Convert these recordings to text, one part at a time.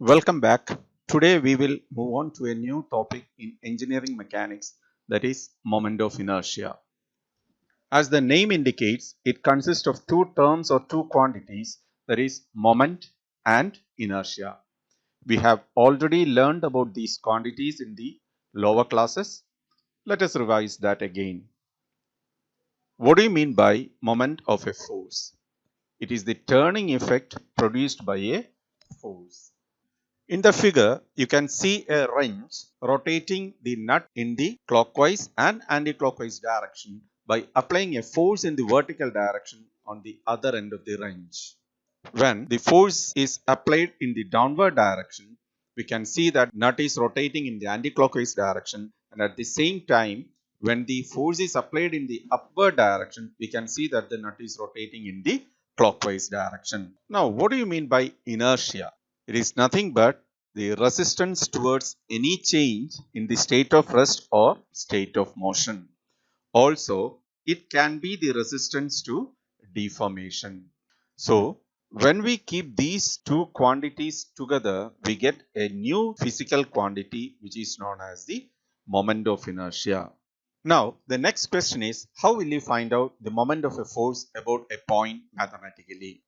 Welcome back. Today we will move on to a new topic in engineering mechanics, that is moment of inertia. As the name indicates, it consists of two terms or two quantities, that is moment and inertia. We have already learned about these quantities in the lower classes. Let us revise that again. What do you mean by moment of a force? It is the turning effect produced by a force. In the figure, you can see a wrench rotating the nut in the clockwise and anti-clockwise direction by applying a force in the vertical direction on the other end of the wrench. When the force is applied in the downward direction, we can see that nut is rotating in the anti-clockwise direction, and at the same time, when the force is applied in the upward direction, we can see that the nut is rotating in the clockwise direction. Now, what do you mean by inertia? It is nothing but the resistance towards any change in the state of rest or state of motion. Also, it can be the resistance to deformation. So, when we keep these two quantities together, we get a new physical quantity which is known as the moment of inertia. Now, the next question is, how will you find out the moment of a force about a point mathematically?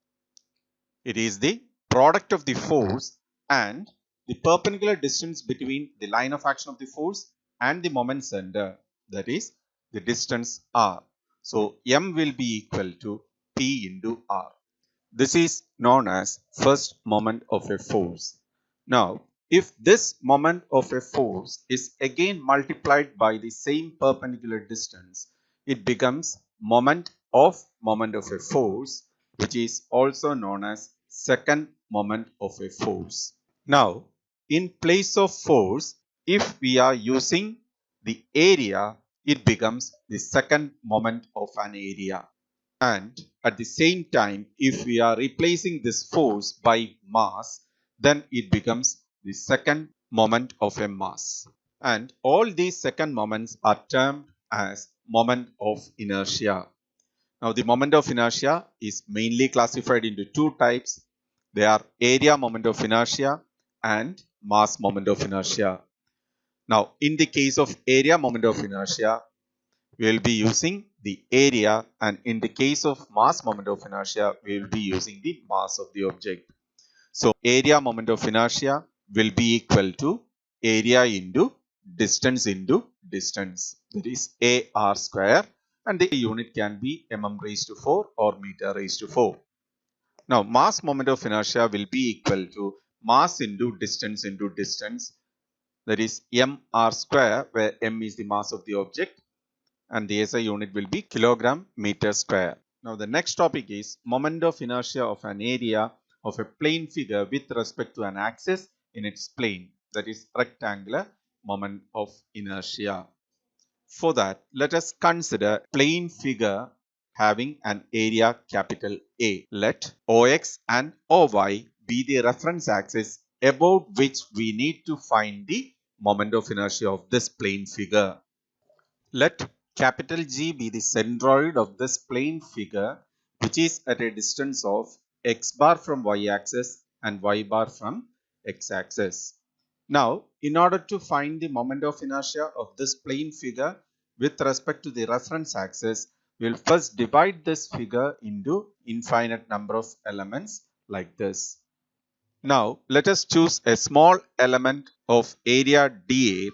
It is the product of the force and the perpendicular distance between the line of action of the force and the moment center, that is the distance r. So m will be equal to p into r. This is known as first moment of a force. Now, if this moment of a force is again multiplied by the same perpendicular distance, it becomes moment of a force, which is also known as second moment of a force. Now, in place of force, if we are using the area, it becomes the second moment of an area. And at the same time, if we are replacing this force by mass, then it becomes the second moment of a mass. And all these second moments are termed as moment of inertia. Now, the moment of inertia is mainly classified into two types. They are area moment of inertia and mass moment of inertia. Now, in the case of area moment of inertia, we will be using the area, and in the case of mass moment of inertia, we will be using the mass of the object. So, area moment of inertia will be equal to area into distance, that is AR square, and the unit can be mm raised to 4 or meter raised to 4. Now, mass moment of inertia will be equal to mass into distance, that is mr square, where m is the mass of the object and the SI unit will be kilogram meter square. Now, the next topic is moment of inertia of an area of a plane figure with respect to an axis in its plane, that is rectangular moment of inertia. For that, let us consider plane figure having an area capital A. Let OX and OY be the reference axis about which we need to find the moment of inertia of this plane figure. Let capital G be the centroid of this plane figure, which is at a distance of x bar from y axis and y bar from x axis. Now, in order to find the moment of inertia of this plane figure with respect to the reference axis, we will first divide this figure into infinite number of elements like this. Now, let us choose a small element of area dA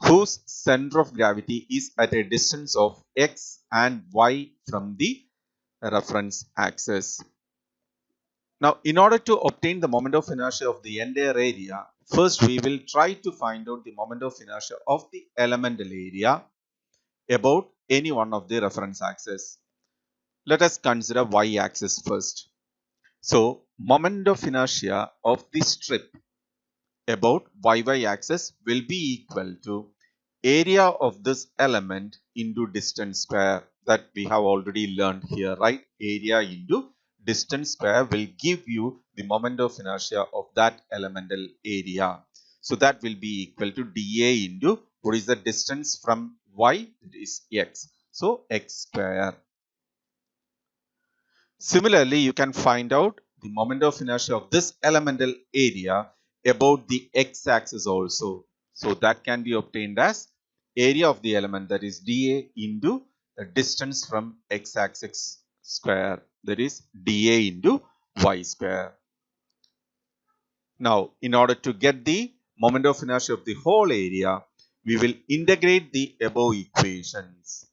whose center of gravity is at a distance of x and y from the reference axis. Now, in order to obtain the moment of inertia of the entire area, first we will try to find out the moment of inertia of the elemental area about any one of the reference axes. Let us consider y axis first. So, moment of inertia of the strip about y axis will be equal to area of this element into distance square, that we have already learned here, right? Area into distance square will give you the moment of inertia of that elemental area. So that will be equal to dA into what is the distance from y? It is x. So x square. Similarly, you can find out the moment of inertia of this elemental area about the x-axis also. So that can be obtained as area of the element, that is dA into the distance from x-axis square, that is dA into y square. Now, in order to get the moment of inertia of the whole area, we will integrate the above equations.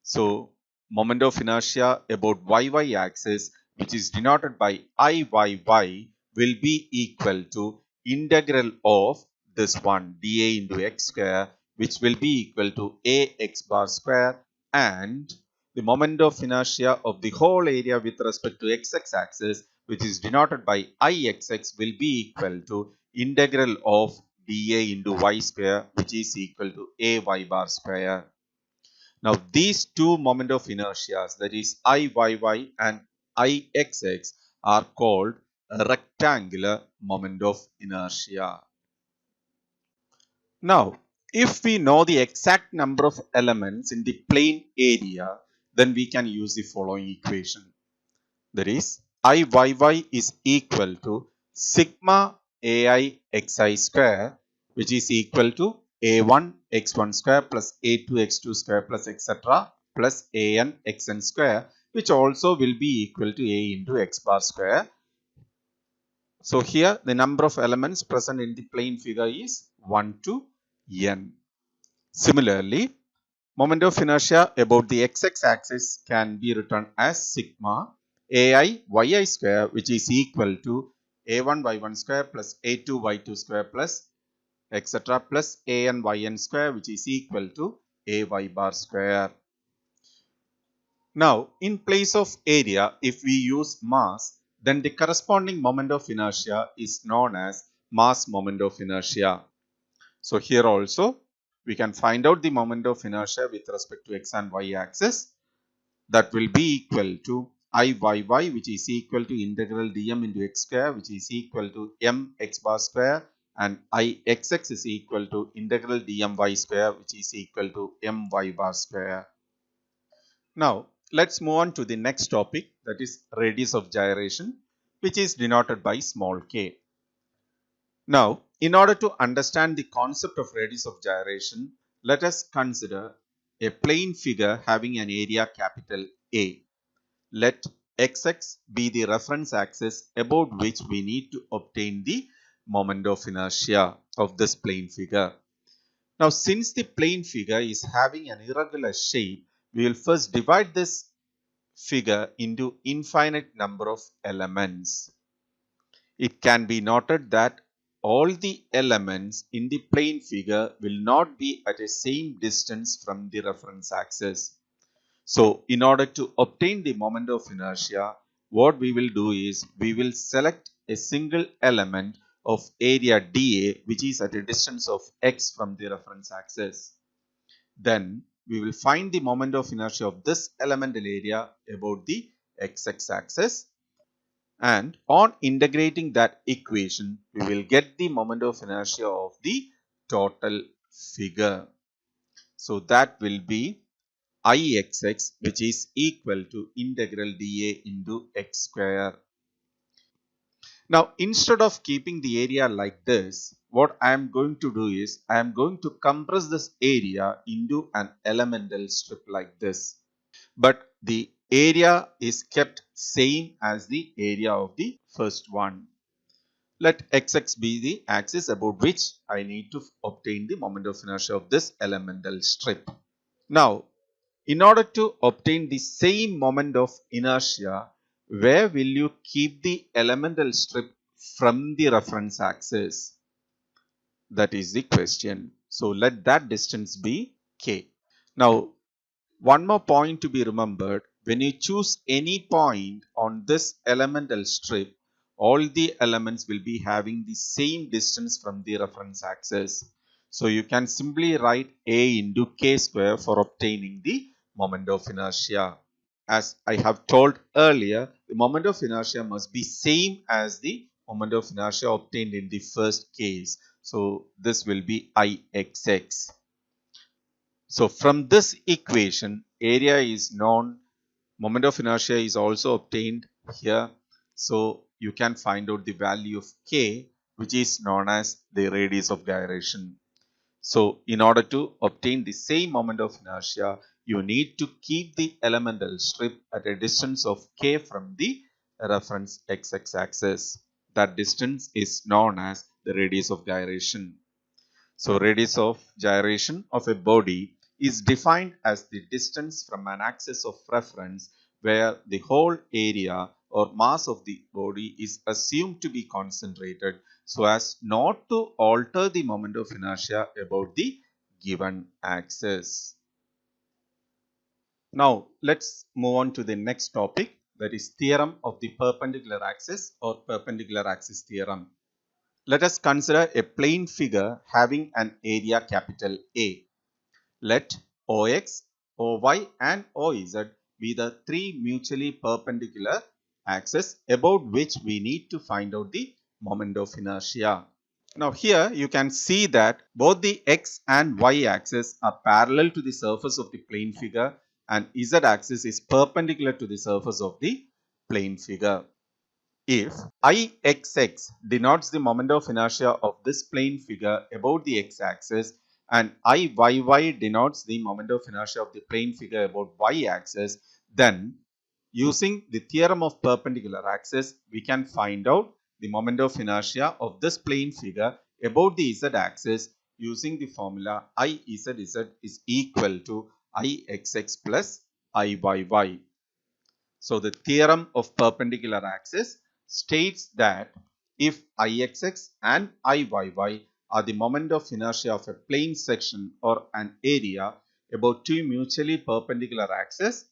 So, moment of inertia about y axis, which is denoted by Iyy, will be equal to integral of this one dA into x square, which will be equal to ax bar square, and the moment of inertia of the whole area with respect to x axis, which is denoted by Ixx, will be equal to integral of dA into y square, which is equal to ay bar square. Now, these two moment of inertias, that is Iyy and Ixx, are called a rectangular moment of inertia. Now, if we know the exact number of elements in the plane area, then we can use the following equation. That is, Iyy is equal to sigma ai xi square, which is equal to a1 x1 square plus a2 x2 square plus etc. plus an xn square, which also will be equal to a into x bar square. So here the number of elements present in the plane figure is 1 to n. Similarly, moment of inertia about the x-axis axis can be written as sigma ai yi square, which is equal to a1 y1 square plus a2 y2 square plus etc. plus an yn square, which is equal to ay bar square. Now, in place of area, if we use mass, then the corresponding moment of inertia is known as mass moment of inertia. So here also we can find out the moment of inertia with respect to x and y axis. That will be equal to Iyy, which is equal to integral dm into x square, which is equal to mx bar square, and Ixx is equal to integral dmy square, which is equal to my bar square. Now, let's move on to the next topic, that is radius of gyration, which is denoted by small k. Now, in order to understand the concept of radius of gyration, let us consider a plane figure having an area capital A. Let xx be the reference axis about which we need to obtain the moment of inertia of this plane figure. Now, since the plane figure is having an irregular shape, we will first divide this figure into infinite number of elements. It can be noted that all the elements in the plane figure will not be at the same distance from the reference axis. So, in order to obtain the moment of inertia, what we will do is we will select a single element of area dA, which is at a distance of x from the reference axis. Then we will find the moment of inertia of this elemental area about the x axis, and on integrating that equation we will get the moment of inertia of the total figure. So that will be Ixx, which is equal to integral dA into x square. Now, instead of keeping the area like this, what I am going to do is I am going to compress this area into an elemental strip like this. But the area is kept same as the area of the first one. Let xx be the axis about which I need to obtain the moment of inertia of this elemental strip. Now, in order to obtain the same moment of inertia, where will you keep the elemental strip from the reference axis? That is the question. So let that distance be k. Now, one more point to be remembered, when you choose any point on this elemental strip, all the elements will be having the same distance from the reference axis. So you can simply write a into k square for obtaining the moment of inertia. As I have told earlier, the moment of inertia must be same as the moment of inertia obtained in the first case. So this will be Ixx. So from this equation, area is known, moment of inertia is also obtained here. So you can find out the value of k which is known as the radius of gyration. So in order to obtain the same moment of inertia, you need to keep the elemental strip at a distance of k from the reference x-axis axis. That distance is known as the radius of gyration. So radius of gyration of a body is defined as the distance from an axis of reference where the whole area or mass of the body is assumed to be concentrated so as not to alter the moment of inertia about the given axis. Now let's move on to the next topic, that is theorem of the perpendicular axis or perpendicular axis theorem. Let us consider a plane figure having an area capital A. Let OX, OY and OZ be the three mutually perpendicular axes about which we need to find out the moment of inertia. Now here you can see that both the X and Y axis are parallel to the surface of the plane figure and Z axis is perpendicular to the surface of the plane figure. If Ixx denotes the moment of inertia of this plane figure about the x-axis and Iyy denotes the moment of inertia of the plane figure about y-axis, then using the theorem of perpendicular axis, we can find out the moment of inertia of this plane figure about the z-axis using the formula Izz is equal to Ixx plus Iyy. So the theorem of perpendicular axis states that if Ixx and Iyy are the moment of inertia of a plane section or an area about two mutually perpendicular axes,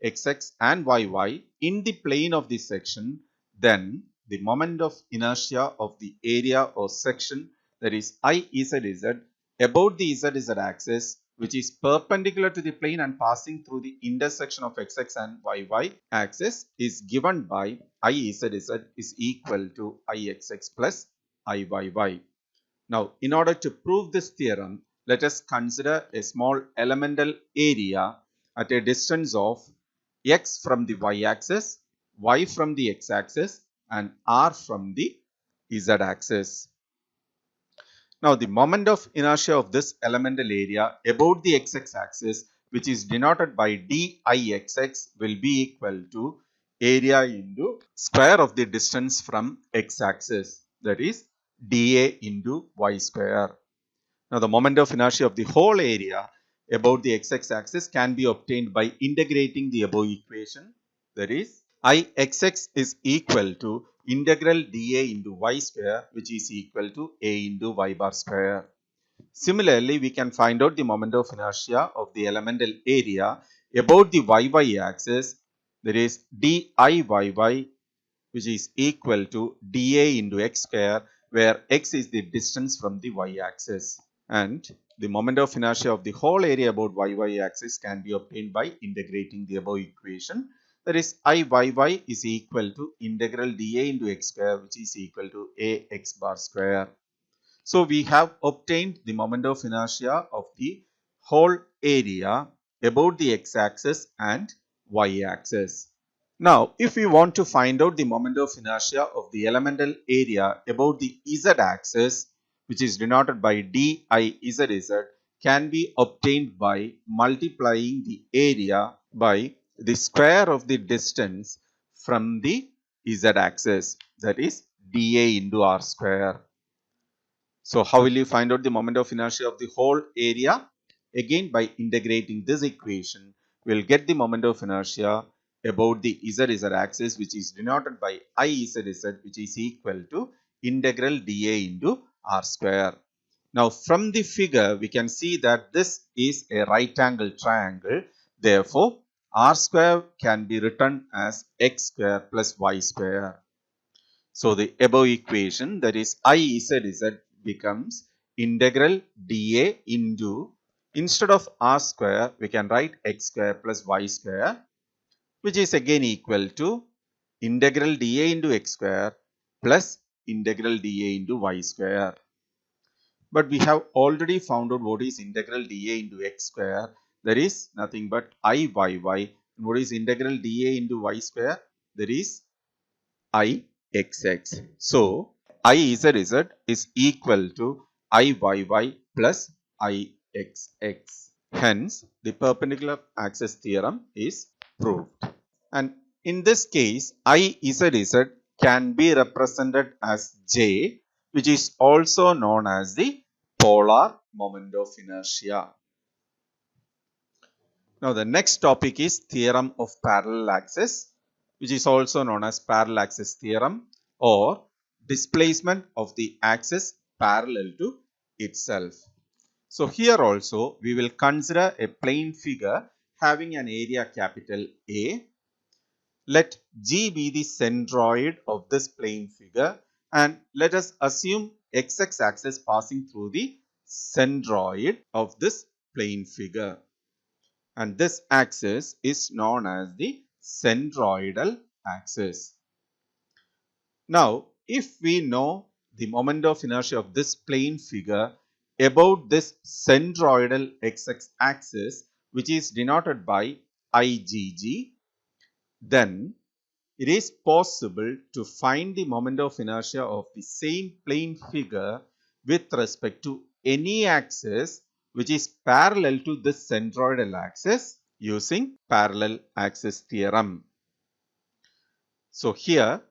xx and yy, in the plane of the section, then the moment of inertia of the area or section, that is Izz, about the zz axis, which is perpendicular to the plane and passing through the intersection of xx and yy axis, is given by Izz is equal to Ixx plus Iyy. Now, in order to prove this theorem, let us consider a small elemental area at a distance of x from the y-axis, y from the x-axis and r from the z-axis. Now, the moment of inertia of this elemental area about the x-axis, which is denoted by dIxx, will be equal to area into square of the distance from x-axis, that is dA into y square. Now, the moment of inertia of the whole area about the x-axis can be obtained by integrating the above equation, that is Ixx is equal to integral dA into y square, which is equal to a into y bar square. Similarly, we can find out the moment of inertia of the elemental area about the yy axis, that is dIyy, which is equal to dA into x square, where x is the distance from the y axis. And the moment of inertia of the whole area about yy axis can be obtained by integrating the above equation. That is Iyy is equal to integral dA into x square, which is equal to ax bar square. So we have obtained the moment of inertia of the whole area about the x-axis and y-axis. Now, if we want to find out the moment of inertia of the elemental area about the z-axis, which is denoted by dIzz, can be obtained by multiplying the area by the square of the distance from the z-axis, that is dA into r square. So how will you find out the moment of inertia of the whole area? Again, by integrating this equation, we will get the moment of inertia about the z axis, which is denoted by Izz, which is equal to integral dA into r square. Now from the figure, we can see that this is a right angle triangle. Therefore, r square can be written as x square plus y square. So the above equation, that is Izz, becomes integral dA into, instead of r square, we can write x square plus y square, which is again equal to integral dA into x square plus integral dA into y square. But we have already found out what is integral dA into x square. That is nothing but Iyy. And what is integral dA into y square? That is Ixx. So IZZ is equal to IYY plus IXX. Hence, the perpendicular axis theorem is proved. And in this case, IZZ can be represented as J, which is also known as the polar moment of inertia. Now, the next topic is theorem of parallel axis, which is also known as parallel axis theorem or displacement of the axis parallel to itself. So, here also we will consider a plane figure having an area capital A. Let G be the centroid of this plane figure and let us assume XX axis passing through the centroid of this plane figure. And this axis is known as the centroidal axis. Now, if we know the moment of inertia of this plane figure about this centroidal XX axis, which is denoted by IGG, then it is possible to find the moment of inertia of the same plane figure with respect to any axis which is parallel to this centroidal axis using parallel axis theorem. So here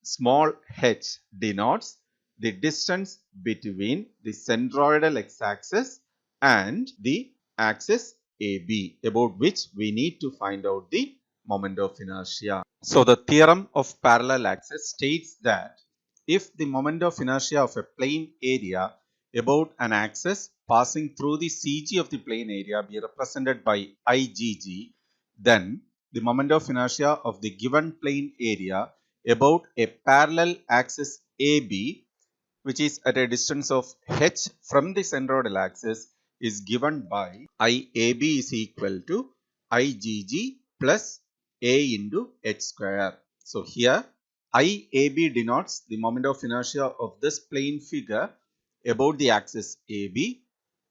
small h denotes the distance between the centroidal x-axis and the axis AB, about which we need to find out the moment of inertia. So the theorem of parallel axis states that if the moment of inertia of a plane area about an axis passing through the CG of the plane area be represented by IGG, then the moment of inertia of the given plane area about a parallel axis AB, which is at a distance of h from the centroidal axis, is given by IAB is equal to IGG plus A into h square. So here IAB denotes the moment of inertia of this plane figure about the axis AB.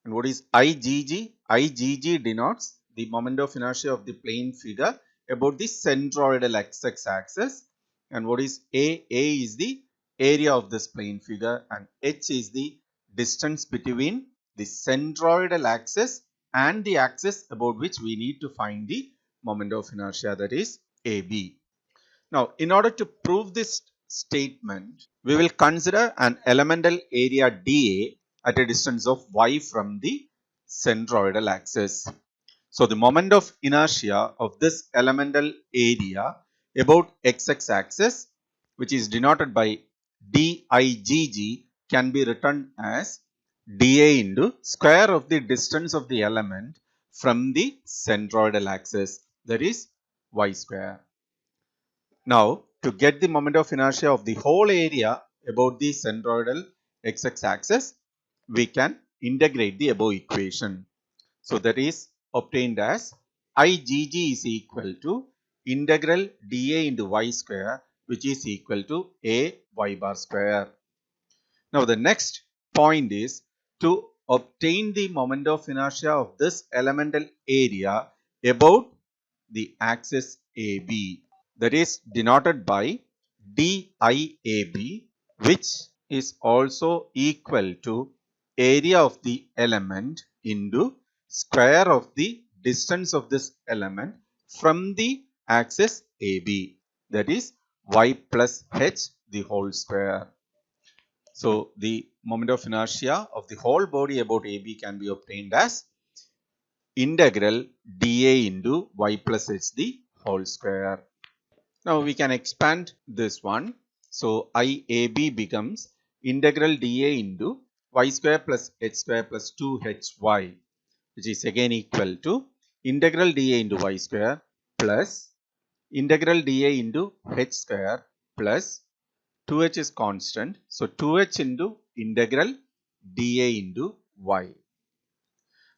And what is IGG? IGG denotes the moment of inertia of the plane figure about the centroidal XX axis. And what is A? A is the area of this plane figure and h is the distance between the centroidal axis and the axis about which we need to find the moment of inertia, that is AB. Now, in order to prove this statement, we will consider an elemental area dA at a distance of y from the centroidal axis. So, the moment of inertia of this elemental area about XX axis, which is denoted by DIGG, can be written as dA into square of the distance of the element from the centroidal axis, that is y square. Now, to get the moment of inertia of the whole area about the centroidal XX axis, we can integrate the above equation. So, that is obtained as IGG is equal to integral dA into y square, which is equal to a y bar square. Now, the next point is to obtain the moment of inertia of this elemental area about the axis AB, that is denoted by DIAB, which is also equal to area of the element into square of the distance of this element from the axis AB, that is y plus h the whole square. So, the moment of inertia of the whole body about AB can be obtained as integral dA into y plus h the whole square. Now, we can expand this one. So, IAB becomes integral dA into y square plus h square plus 2hy, which is again equal to integral dA into y square plus integral dA into h square plus 2h is constant. So, 2h into integral dA into y.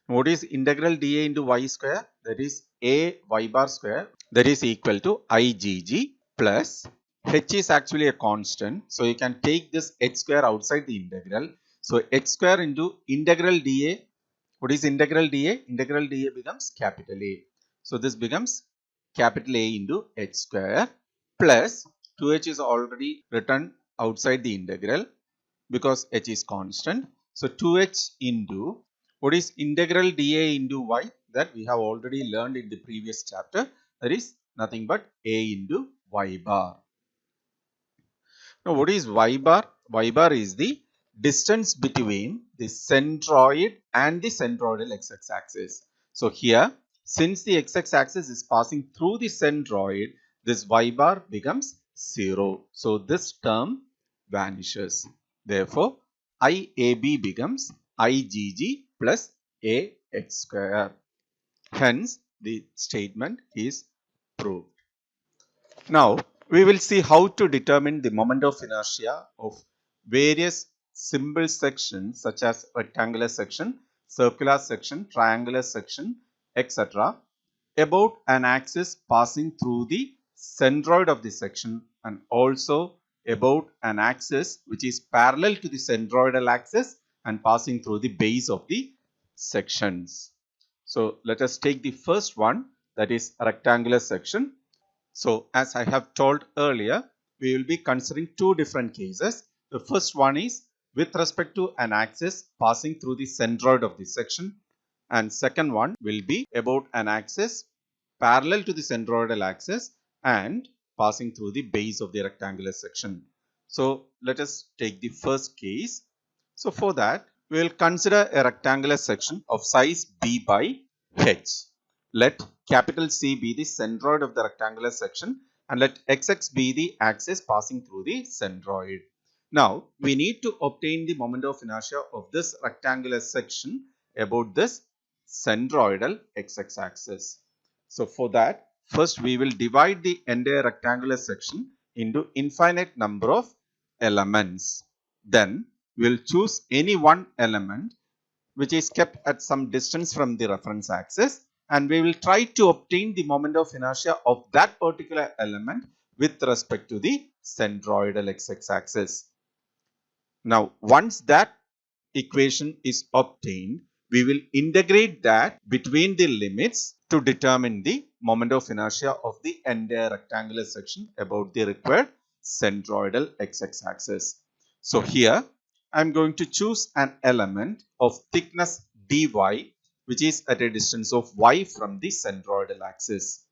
What is integral dA into y square? That is a y bar square, that is equal to IGG plus h is actually a constant. So, you can take this h square outside the integral. So, h square into integral dA. What is integral dA? Integral dA becomes capital A. So, this becomes capital A into h square plus 2h is already written outside the integral. because h is constant. So 2h into what is integral dA into y, that we have already learned in the previous chapter. That is nothing but a into y bar. Now what is y bar? Y bar is the distance between the centroid and the centroidal x-axis axis. So here, since the x-axis axis is passing through the centroid, this y bar becomes 0. So this term vanishes. Therefore, IAB becomes IGG plus AX square. Hence, the statement is proved. Now, we will see how to determine the moment of inertia of various simple sections such as rectangular section, circular section, triangular section, etc. about an axis passing through the centroid of the section, and also about an axis which is parallel to the centroidal axis and passing through the base of the sections. So, let us take the first one, that is rectangular section. So, as I have told earlier, we will be considering two different cases. The first one is with respect to an axis passing through the centroid of the section, and second one will be about an axis parallel to the centroidal axis and passing through the base of the rectangular section. So, let us take the first case. So, for that, we will consider a rectangular section of size b by h. Let capital C be the centroid of the rectangular section and let xx be the axis passing through the centroid. Now, we need to obtain the moment of inertia of this rectangular section about this centroidal x-axis axis. So, for that, first we will divide the entire rectangular section into infinite number of elements. Then, we will choose any one element which is kept at some distance from the reference axis, and we will try to obtain the moment of inertia of that particular element with respect to the centroidal x-axis axis. Now, once that equation is obtained, we will integrate that between the limits to determine the moment of inertia of the entire rectangular section about the required centroidal x-axis axis. So here I am going to choose an element of thickness dy which is at a distance of y from the centroidal axis.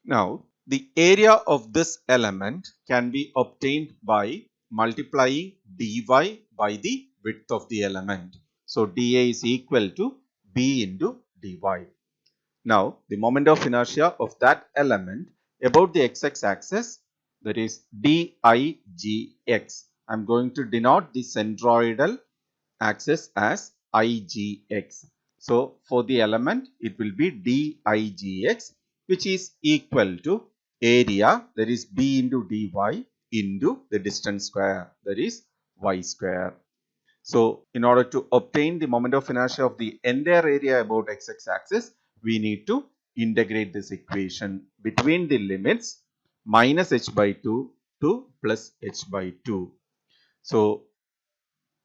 Now, the area of this element can be obtained by multiplying dy by the width of the element. So, dA is equal to b into dy. Now, the moment of inertia of that element about the x-axis axis, that is digx. I am going to denote the centroidal axis as igx. So, for the element, it will be digx, which is equal to area, that is b into dy into the distance square, that is y square. So, in order to obtain the moment of inertia of the entire area about x-axis axis, we need to integrate this equation between the limits minus h by 2 to plus h by 2. So,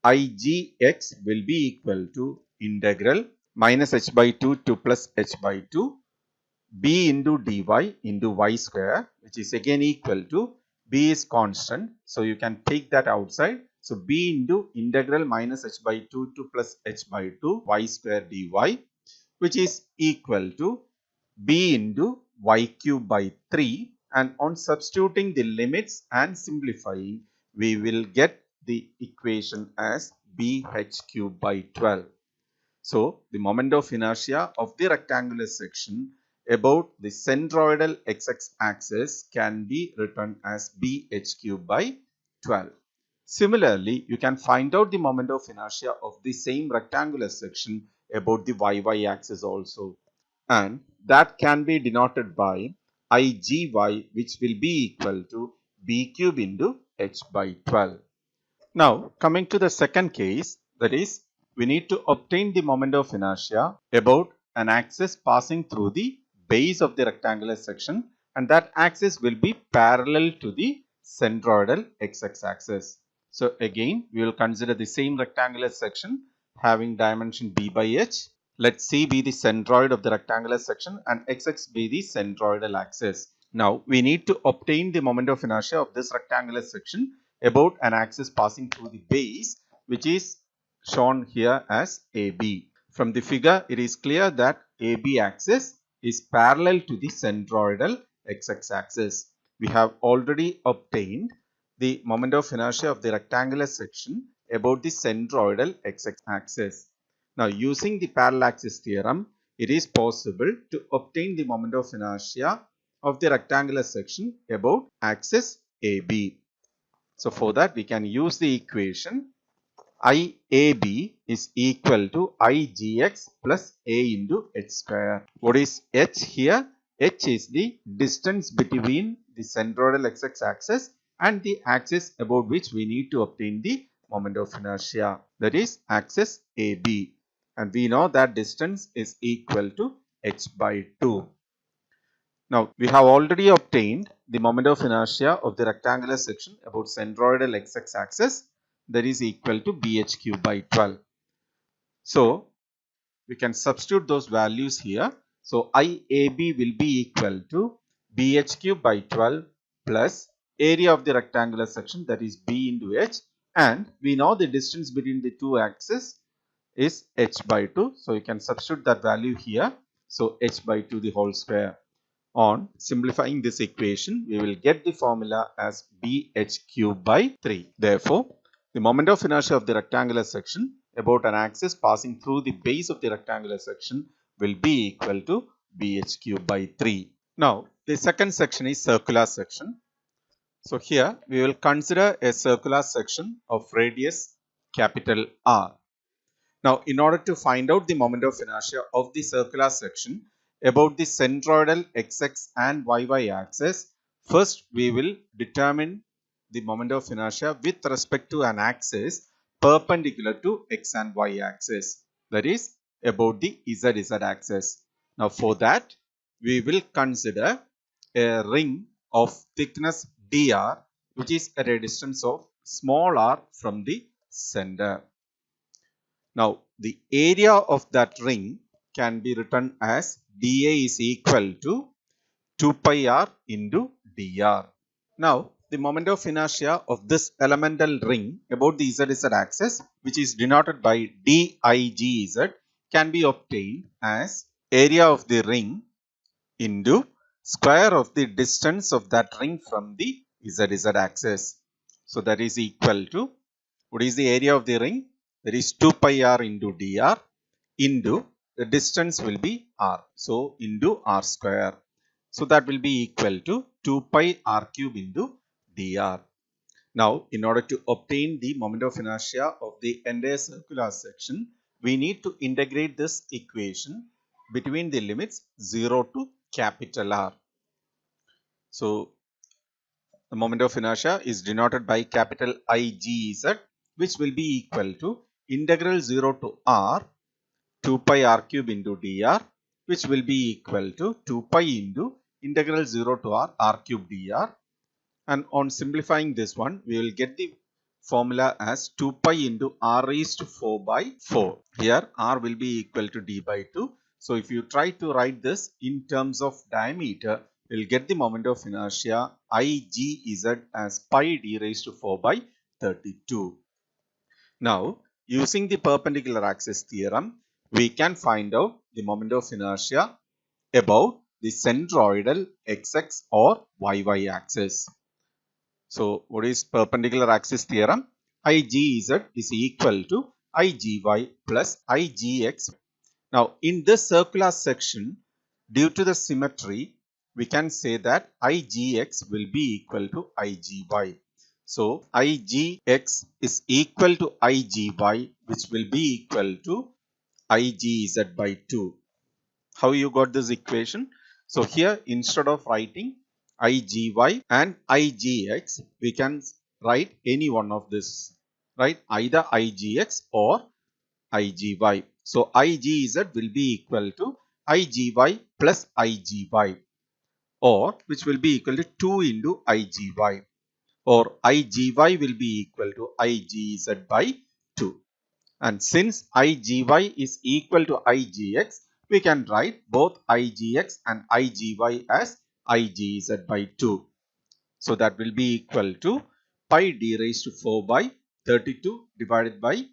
igx will be equal to integral minus h by 2 to plus h by 2 b into dy into y square, which is again equal to b is constant. So, you can take that outside. So, b into integral minus h by 2 to plus h by 2 y square dy, which is equal to b into y cube by 3, and on substituting the limits and simplifying, we will get the equation as bh cube by 12. So, the moment of inertia of the rectangular section about the centroidal x-axis axis can be written as bh cube by 12. Similarly, you can find out the moment of inertia of the same rectangular section about the y axis also, and that can be denoted by igy, which will be equal to b cube into h by 12. Now, coming to the second case, that is, we need to obtain the moment of inertia about an axis passing through the base of the rectangular section, and that axis will be parallel to the centroidal x-axis axis. So, again, we will consider the same rectangular section having dimension b by h. Let C be the centroid of the rectangular section and x-axis be the centroidal axis. Now, we need to obtain the moment of inertia of this rectangular section about an axis passing through the base. which is shown here as AB. From the figure, it is clear that AB axis is parallel to the centroidal XX axis. We have already obtained the moment of inertia of the rectangular section about the centroidal XX axis. Now, using the parallel axis theorem, it is possible to obtain the moment of inertia of the rectangular section about axis AB. So, for that we can use the equation IAB is equal to IGX plus A into H square. What is H here? H is the distance between the centroidal XX axis and the axis about which we need to obtain the moment of inertia. That is axis AB. And we know that distance is equal to H by 2. Now, we have already obtained the moment of inertia of the rectangular section about centroidal XX axis, that is equal to BH cube by 12. So, we can substitute those values here. So, IAB will be equal to BH cube by 12 plus area of the rectangular section, that is B into H, and we know the distance between the two axes is H by 2. So, you can substitute that value here. So, H by 2 the whole square. On simplifying this equation, we will get the formula as BH cube by 3. Therefore, the moment of inertia of the rectangular section about an axis passing through the base of the rectangular section will be equal to BH cube by 3. Now, the second section is circular section. So, here we will consider a circular section of radius capital R. Now, in order to find out the moment of inertia of the circular section about the centroidal XX and YY axis, first we will determine the moment of inertia with respect to an axis perpendicular to X and Y axis, that is about the ZZ axis. Now, for that we will consider a ring of thickness dr, which is at a distance of small r from the center. Now, the area of that ring can be written as dA is equal to 2 pi r into dr. Now, the moment of inertia of this elemental ring about the ZZ axis, which is denoted by digz, can be obtained as area of the ring into square of the distance of that ring from the ZZ axis. So, that is equal to, what is the area of the ring? That is 2 pi r into dr into the distance will be r. So, into r square. So, that will be equal to 2 pi r cube into dr. Now, in order to obtain the moment of inertia of the entire circular section, we need to integrate this equation between the limits 0 to capital R. So, the moment of inertia is denoted by capital IGZ, which will be equal to integral 0 to r 2 pi r cube into dr, which will be equal to 2 pi into integral 0 to r cube dr. And on simplifying this one, we will get the formula as 2 pi into r raised to 4 by 4. Here r will be equal to d by 2. So, if you try to write this in terms of diameter, we will get the moment of inertia IGZ as pi d raised to 4 by 32. Now, using the perpendicular axis theorem, we can find out the moment of inertia about the centroidal XX or YY axis. So, what is perpendicular axis theorem? IGZ is equal to IGY plus IGX. Now, in this circular section, due to the symmetry, we can say that IGX will be equal to IGY. So, IGX is equal to IGY, which will be equal to IGZ by 2. How you got this equation? So, here instead of writing IGY and IGX, we can write any one of this, right? Either IGX or IGY. So, IGZ will be equal to IGY plus IGY, or which will be equal to 2 into IGY, or IGY will be equal to IGZ by 2. And since IGY is equal to IGX, we can write both IGX and IGY as IGZ by 2. So, that will be equal to pi d raised to 4 by 32 divided by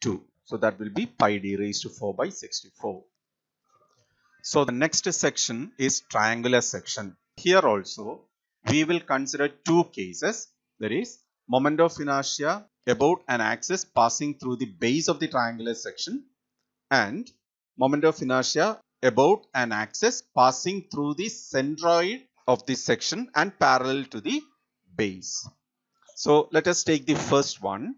2. So that will be pi d raised to 4 by 64. So the next section is triangular section. Here also we will consider two cases. That is moment of inertia about an axis passing through the base of the triangular section and moment of inertia about an axis passing through the centroid of the section and parallel to the base. So let us take the first one.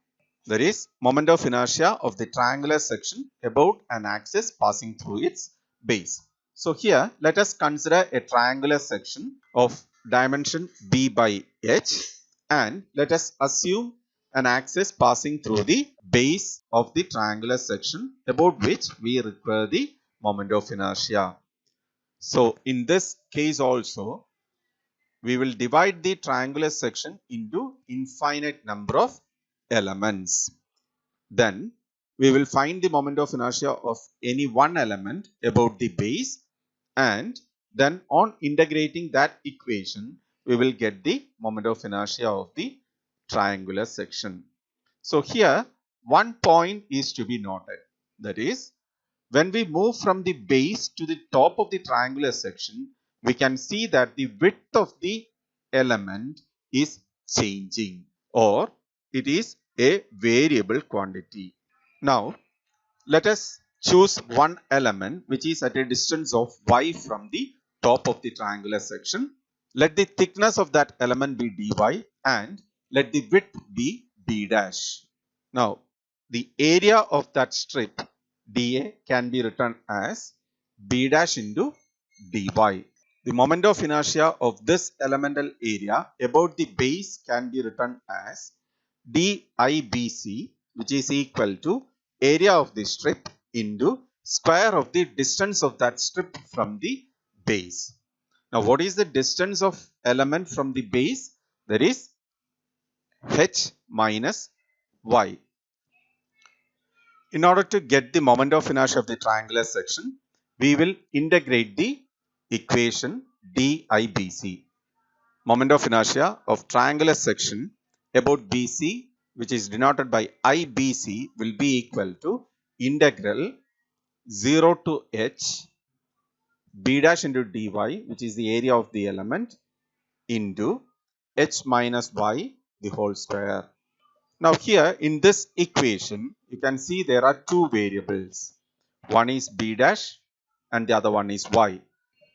That is moment of inertia of the triangular section about an axis passing through its base. So here let us consider a triangular section of dimension b by h and let us assume an axis passing through the base of the triangular section about which we require the moment of inertia. So in this case also we will divide the triangular section into infinite number of elements. Then we will find the moment of inertia of any one element about the base, and then on integrating that equation we will get the moment of inertia of the triangular section. So here one point is to be noted, that is when we move from the base to the top of the triangular section, we can see that the width of the element is changing, or it is a variable quantity. Now let us choose one element which is at a distance of y from the top of the triangular section. Let the thickness of that element be dy and let the width be d dash. Now the area of that strip dA can be written as b dash into dy. The moment of inertia of this elemental area about the base can be written as dIBC, which is equal to area of the strip into square of the distance of that strip from the base. Now what is the distance of element from the base? That is h minus y. In order to get the moment of inertia of the triangular section, we will integrate the equation dIBC. Moment of inertia of triangular section about BC, which is denoted by IBC, will be equal to integral 0 to h b dash into dy, which is the area of the element, into h minus y the whole square. Now here in this equation, you can see there are two variables. One is b dash and the other one is y.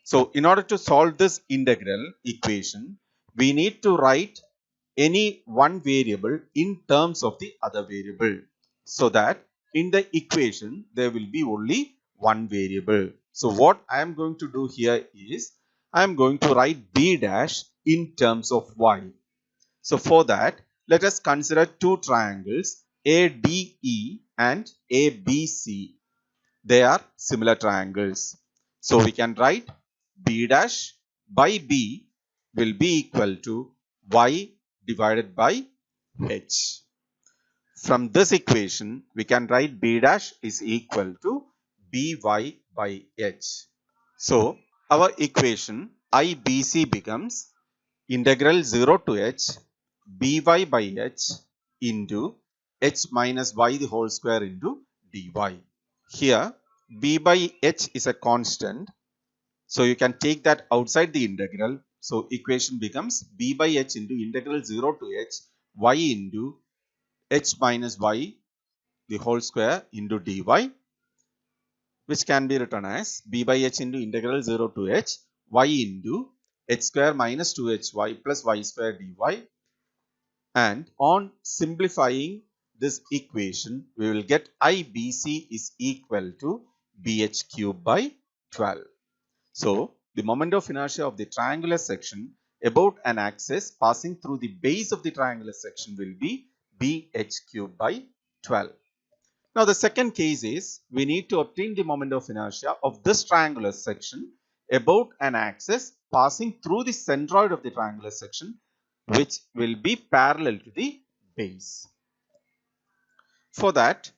So in order to solve this integral equation, we need to write any one variable in terms of the other variable, so that in the equation there will be only one variable. So what I am going to do here is I am going to write b dash in terms of y. So for that, let us consider two triangles ADE and ABC. They are similar triangles. So we can write b dash by b will be equal to y divided by h. From this equation, we can write b dash is equal to by by h. So our equation IBC becomes integral 0 to h by h into h minus y the whole square into dy. Here b by h is a constant, so you can take that outside the integral. So equation becomes b by h into integral 0 to h y into h minus y the whole square into dy, which can be written as b by h into integral 0 to h y into h square minus 2hy plus y square dy. And on simplifying this equation, we will get IBC is equal to BH cube by 12. So the moment of inertia of the triangular section about an axis passing through the base of the triangular section will be BH cube by 12. Now the second case is we need to obtain the moment of inertia of this triangular section about an axis passing through the centroid of the triangular section, which will be parallel to the base. For that,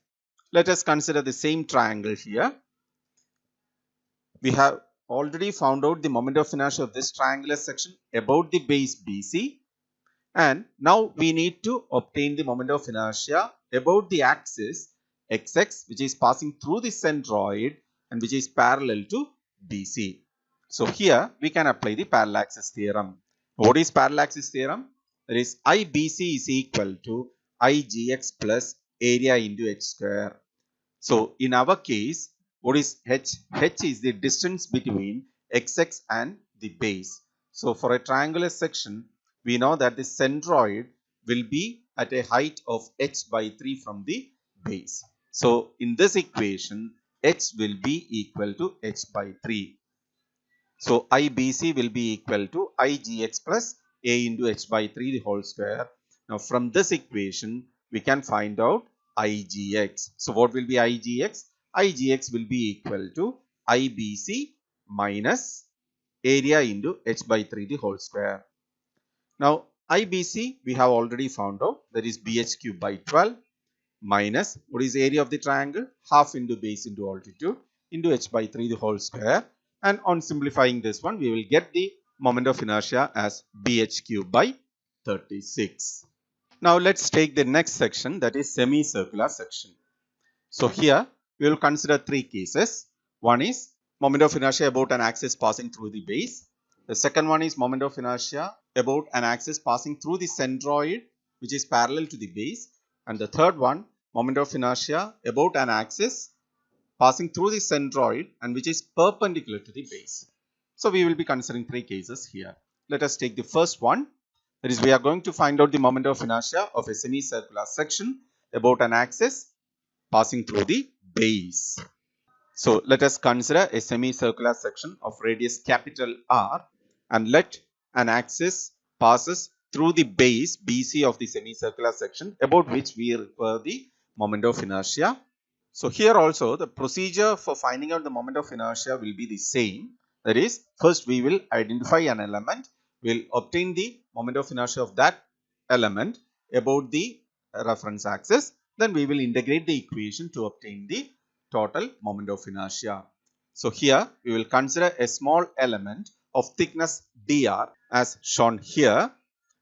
let us consider the same triangle here. We have already found out the moment of inertia of this triangular section about the base BC. And now we need to obtain the moment of inertia about the axis xx, which is passing through the centroid and which is parallel to BC. So here we can apply the parallax theorem. What is parallax theorem? That is IBC is equal to IGX plus area into h square. So in our case, what is h? H is the distance between xx and the base. So for a triangular section, we know that the centroid will be at a height of h by 3 from the base. So in this equation, h will be equal to h by 3. So IBC will be equal to IGX plus A into h by 3 the whole square. Now from this equation, we can find out IGX. So what will be IGX? IGX will be equal to IBC minus area into h by 3 the whole square. Now IBC we have already found out, that is BH cube by 12 minus what is area of the triangle? Half into base into altitude into h by 3 the whole square. And on simplifying this one, we will get the moment of inertia as BH cube by 36. Now let's take the next section, that is semicircular section. So here we will consider three cases. One is moment of inertia about an axis passing through the base. The second one is moment of inertia about an axis passing through the centroid which is parallel to the base. And the third one, moment of inertia about an axis passing through the centroid and which is perpendicular to the base. So we will be considering three cases here. Let us take the first one. That is, we are going to find out the moment of inertia of a semicircular section about an axis passing through the base. So let us consider a semicircular section of radius capital R, and let an axis passes through the base BC of the semicircular section about which we require the moment of inertia. So here also the procedure for finding out the moment of inertia will be the same. That is, first we will identify an element, we will obtain the moment of inertia of that element about the reference axis. Then we will integrate the equation to obtain the total moment of inertia. So here we will consider a small element of thickness dr as shown here,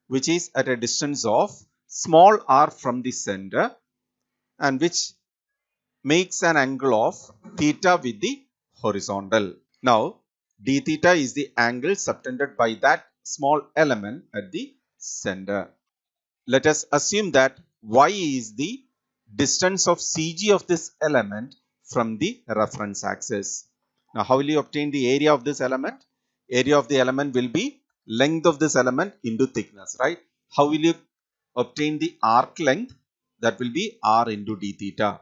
which is at a distance of small r from the center and which makes an angle of theta with the horizontal. Now d theta is the angle subtended by that small element at the center. Let us assume that y is the distance of CG of this element from the reference axis. Now how will you obtain the area of this element? Area of the element will be length of this element into thickness, right? How will you obtain the arc length? That will be r into d theta.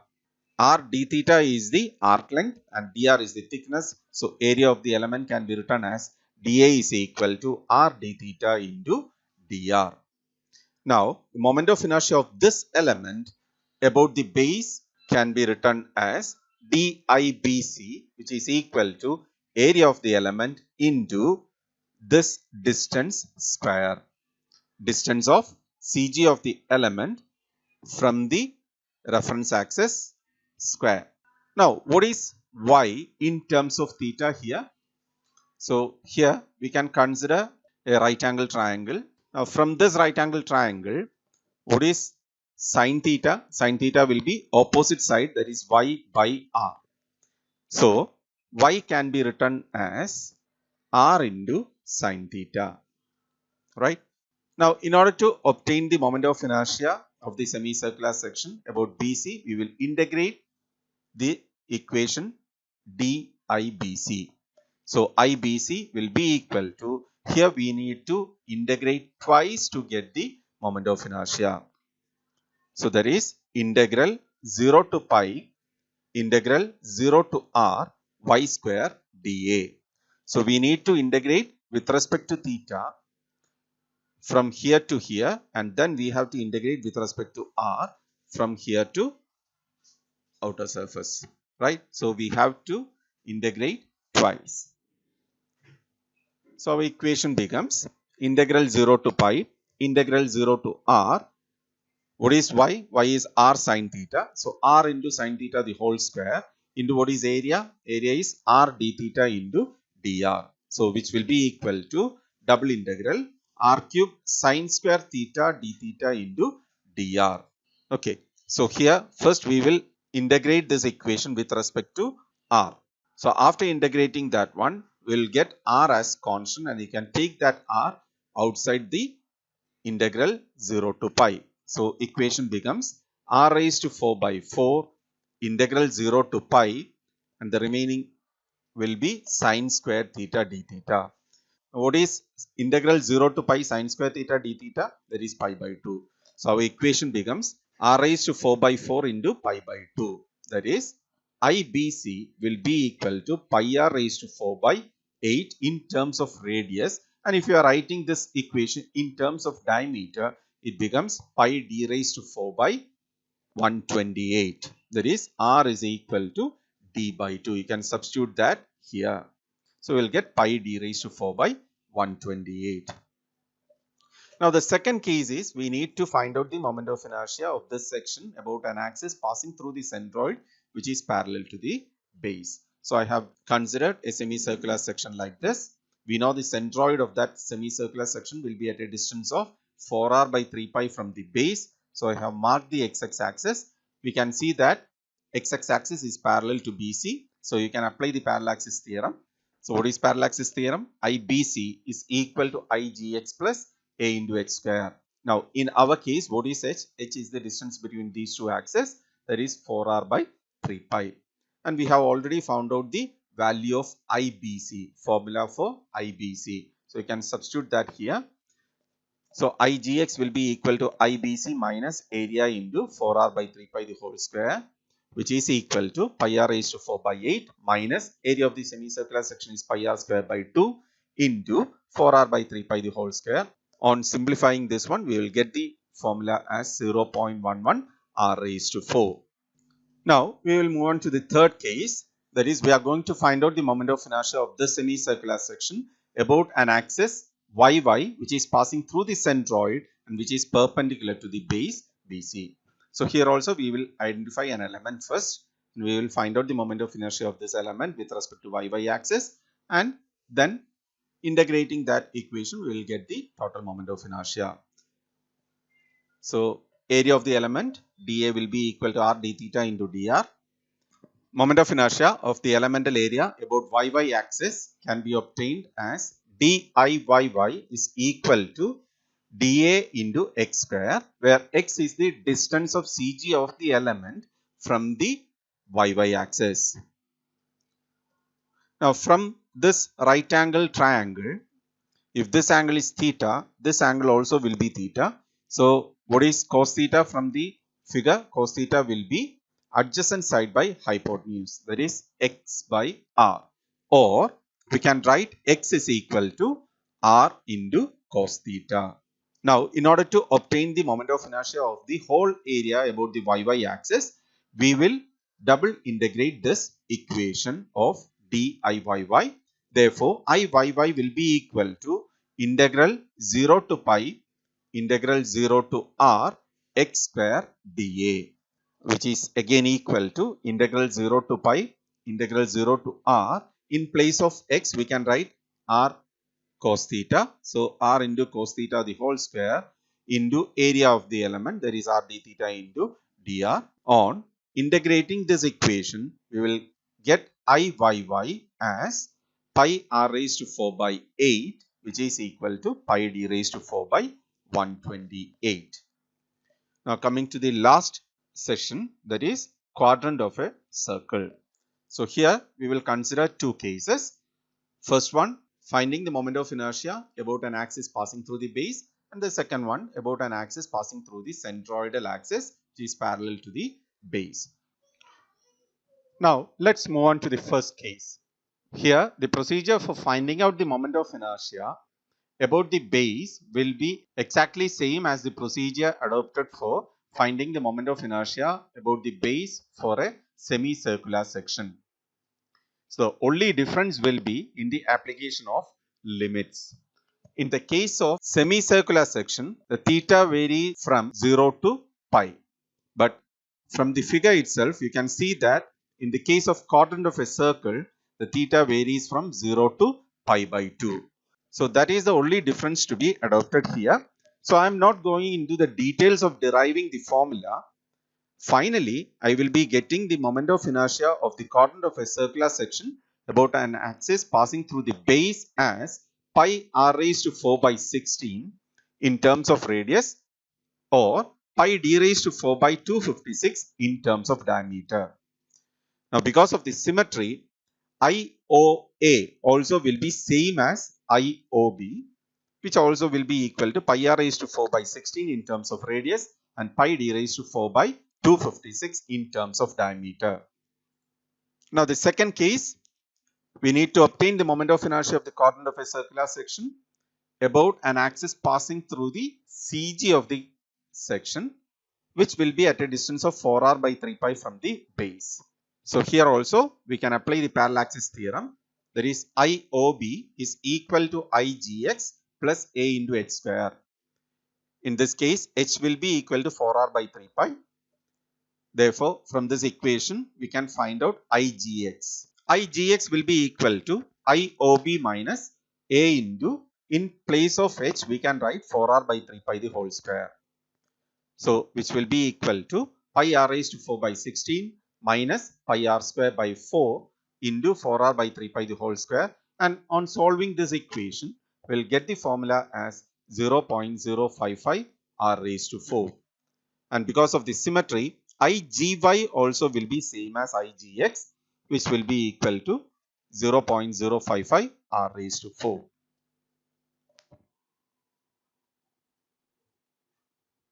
R d theta is the arc length and dr is the thickness. So area of the element can be written as dA is equal to r d theta into dr. Now, the moment of inertia of this element about the base can be written as DIBC, which is equal to area of the element into this distance square. Distance of CG of the element from the reference axis square. Now, what is y in terms of theta here? So, here we can consider a right angle triangle. Now, from this right angle triangle, what is sine theta? Sine theta will be opposite side, that is y by r. So y can be written as r into sine theta, right? Now in order to obtain the moment of inertia of the semicircular section about BC, we will integrate the equation dIBC. So IBC will be equal to, here we need to integrate twice to get the moment of inertia. So that is integral 0 to pi integral 0 to r y square dA. So we need to integrate with respect to theta from here to here, and then we have to integrate with respect to r from here to outer surface, right? So we have to integrate twice. So our equation becomes integral 0 to pi integral 0 to r. What is y? Y is r sine theta. So r into sine theta the whole square into what is area? Area is r d theta into dr. So which will be equal to double integral r cube sine square theta d theta into dr. Okay, so here first we will integrate this equation with respect to r. So after integrating that one, we'll get r as constant and you can take that r outside the integral 0 to pi. So equation becomes r raised to 4 by 4 integral 0 to pi and the remaining will be sine square theta d theta. What is integral 0 to pi sine square theta d theta? That is pi by 2. So our equation becomes r raised to 4 by 4 into pi by 2. That is IBC will be equal to pi r raised to 4 by 8 in terms of radius. And if you are writing this equation in terms of diameter, it becomes pi d raised to 4 by 128. That is r is equal to d by 2. You can substitute that here. So we'll get pi d raised to 4 by 128. Now the second case is we need to find out the moment of inertia of this section about an axis passing through the centroid which is parallel to the base. So I have considered a semicircular section like this. We know the centroid of that semicircular section will be at a distance of 4r by 3 pi from the base. So I have marked the x-axis axis. We can see that x-axis axis is parallel to BC. So you can apply the parallel axis theorem. So what is parallel axis theorem? IBC is equal to IGX plus A into x square. Now in our case, what is h? H is the distance between these two axes, that is 4r by 3 pi. And we have already found out the value of IBC, formula for IBC. So you can substitute that here. So IGX will be equal to IBC minus area into 4r by 3 pi the whole square, which is equal to pi r raised to 4 by 8 minus area of the semicircular section is pi r square by 2 into 4r by 3 pi the whole square. On simplifying this one, we will get the formula as 0.11 r raised to 4. Now we will move on to the third case. That is, we are going to find out the moment of inertia of this semicircular section about an axis YY which is passing through the centroid and which is perpendicular to the base BC. So here also we will identify an element first and we will find out the moment of inertia of this element with respect to YY axis, and then integrating that equation we will get the total moment of inertia. So area of the element dA will be equal to r d theta into dr. Moment of inertia of the elemental area about YY axis can be obtained as DIYY is equal to dA into x square, where x is the distance of CG of the element from the YY axis. Now from this right angle triangle, if this angle is theta, this angle also will be theta. So what is cos theta from the figure? Cos theta will be adjacent side by hypotenuse, that is x by r, or we can write x is equal to r into cos theta. Now in order to obtain the moment of inertia of the whole area about the YY axis, we will double integrate this equation of DIYY. Therefore IYY will be equal to integral 0 to pi integral 0 to r x square dA, which is again equal to integral 0 to pi integral 0 to r. In place of x we can write r cos theta. So r into cos theta the whole square into area of the element, that is r d theta into dr. On integrating this equation, we will get IYY as pi r raised to 4 by 8, which is equal to pi d raised to 4 by 128. Now coming to the last session, that is quadrant of a circle. So here we will consider two cases. First one, finding the moment of inertia about an axis passing through the base, and the second one about an axis passing through the centroidal axis which is parallel to the base. Now let's move on to the first case. Here the procedure for finding out the moment of inertia about the base will be exactly same as the procedure adopted for finding the moment of inertia about the base for a semicircular section. So the only difference will be in the application of limits. In the case of semicircular section, the theta varies from 0 to pi. But from the figure itself, you can see that in the case of quadrant of a circle, the theta varies from 0 to pi by 2. So that is the only difference to be adopted here. So I am not going into the details of deriving the formula. Finally, I will be getting the moment of inertia of the coordinate of a circular section about an axis passing through the base as pi r raised to 4 by 16 in terms of radius, or pi d raised to 4 by 256 in terms of diameter. Now, because of the symmetry, IOA also will be same as IOB, which also will be equal to pi r raised to 4 by 16 in terms of radius and pi d raised to 4 by 256 in terms of diameter. Now, the second case, we need to obtain the moment of inertia of the coordinate of a circular section about an axis passing through the CG of the section, which will be at a distance of 4r by 3 pi from the base. So here also we can apply the parallel axis theorem. That is, IOB is equal to IGX plus A into H square. In this case, H will be equal to 4r by 3 pi. Therefore, from this equation, we can find out IGX. IGX will be equal to IOB minus A into, in place of H, we can write 4r by 3 pi the whole square. So, which will be equal to pi r raised to 4 by 16 minus pi r square by 4 into 4r by 3 pi the whole square. And on solving this equation, we'll get the formula as 0.055 r raised to 4. And because of the symmetry, IGY also will be same as IGX, which will be equal to 0.055 r raised to 4.